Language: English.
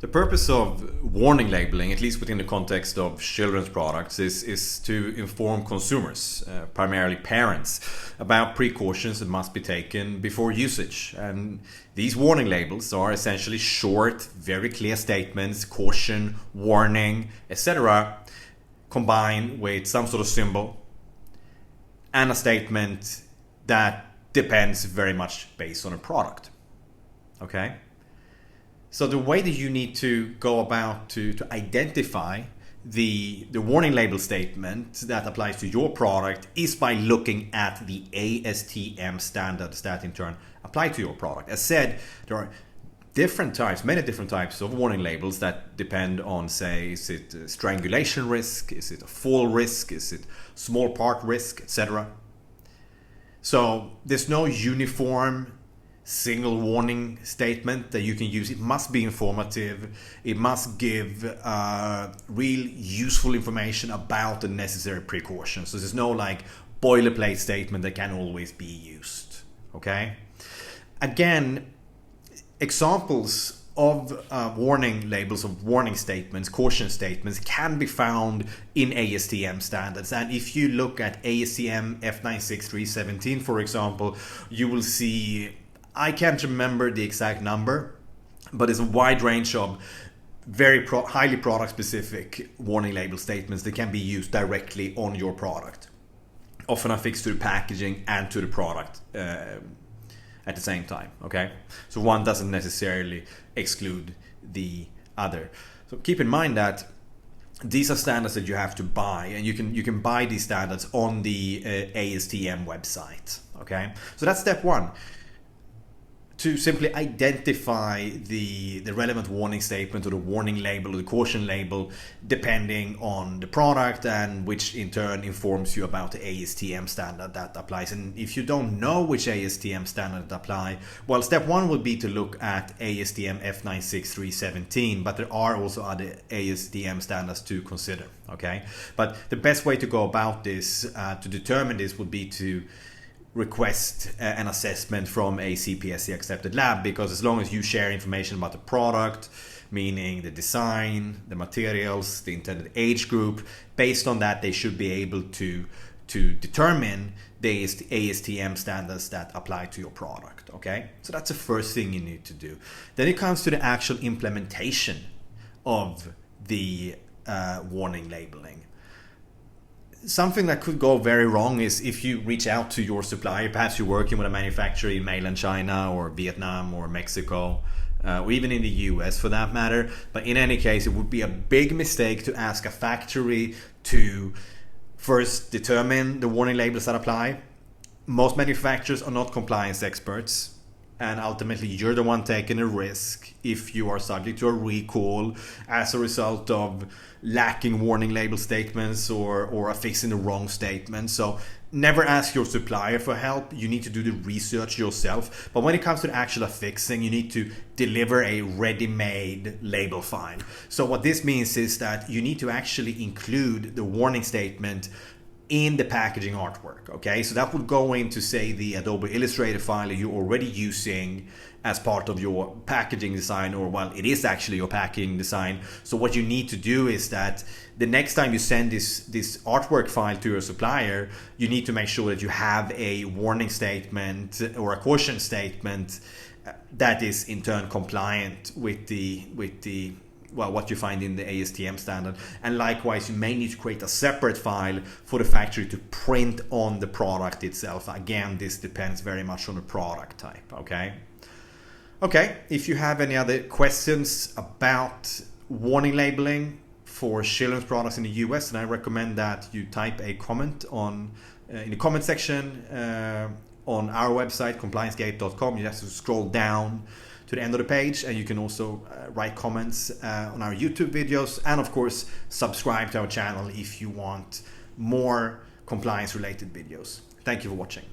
The purpose of warning labeling, at least within the context of children's products, is to inform consumers, primarily parents, about precautions that must be taken before usage. And these warning labels are essentially short, very clear statements, caution, warning, etc., combined with some sort of symbol and a statement that depends very much based on a product. Okay? So the way that you need to go about to identify the warning label statement that applies to your product is by looking at the ASTM standards that in turn apply to your product. As said, there are many different types of warning labels that depend on, say, is it a strangulation risk, is it a fall risk, is it small part risk, etc. So there's no uniform single warning statement that you can use. It must be informative. It must give real useful information about the necessary precautions. So there's no like boilerplate statement that can always be used. Okay. Again, examples of warning labels, of warning statements, caution statements can be found in ASTM standards. And if you look at ASTM F96317, for example, you will see, I can't remember the exact number, but it's a wide range of very highly product specific warning label statements that can be used directly on your product, often affixed to the packaging and to the product at the same time. Okay, so one doesn't necessarily exclude the other. So keep in mind that these are standards that you have to buy, and you can buy these standards on the ASTM website. Okay, so that's step one. To simply identify the relevant warning statement or the warning label or the caution label depending on the product, and which in turn informs you about the ASTM standard that applies. And if you don't know which ASTM standard apply, well, step one would be to look at ASTM F96317, but there are also other ASTM standards to consider. Okay, but the best way to go about this, to determine this, would be to request an assessment from a CPSC accepted lab, because as long as you share information about the product, meaning the design, the materials, the intended age group, based on that they should be able to determine the ASTM standards that apply to your product. Okay, so that's the first thing you need to do. Then it comes to the actual implementation of the warning labeling. Something that could go very wrong is if you reach out to your supplier. Perhaps you're working with a manufacturer in mainland China or Vietnam or Mexico, or even in the US for that matter. But in any case, it would be a big mistake to ask a factory to first determine the warning labels that apply. Most manufacturers are not compliance experts, and ultimately you're the one taking a risk if you are subject to a recall as a result of lacking warning label statements or affixing the wrong statement. So never ask your supplier for help. You need to do the research yourself. But when it comes to the actual affixing, you need to deliver a ready-made label file. So what this means is that you need to actually include the warning statement in the packaging artwork. Okay, so that would go into, say, the Adobe Illustrator file that you're already using as part of your packaging design, or well, it is actually your packaging design. So what you need to do is that the next time you send this artwork file to your supplier, you need to make sure that you have a warning statement or a caution statement that is in turn compliant with the what you find in the ASTM standard. And likewise, you may need to create a separate file for the factory to print on the product itself. Again, this depends very much on the product type. Okay, if you have any other questions about warning labeling for children's products in the US, then I recommend that you type a comment in the comment section on our website, compliancegate.com. You have to scroll down to the end of the page, and you can also write comments on our YouTube videos, and of course subscribe to our channel if you want more compliance related videos. Thank you for watching.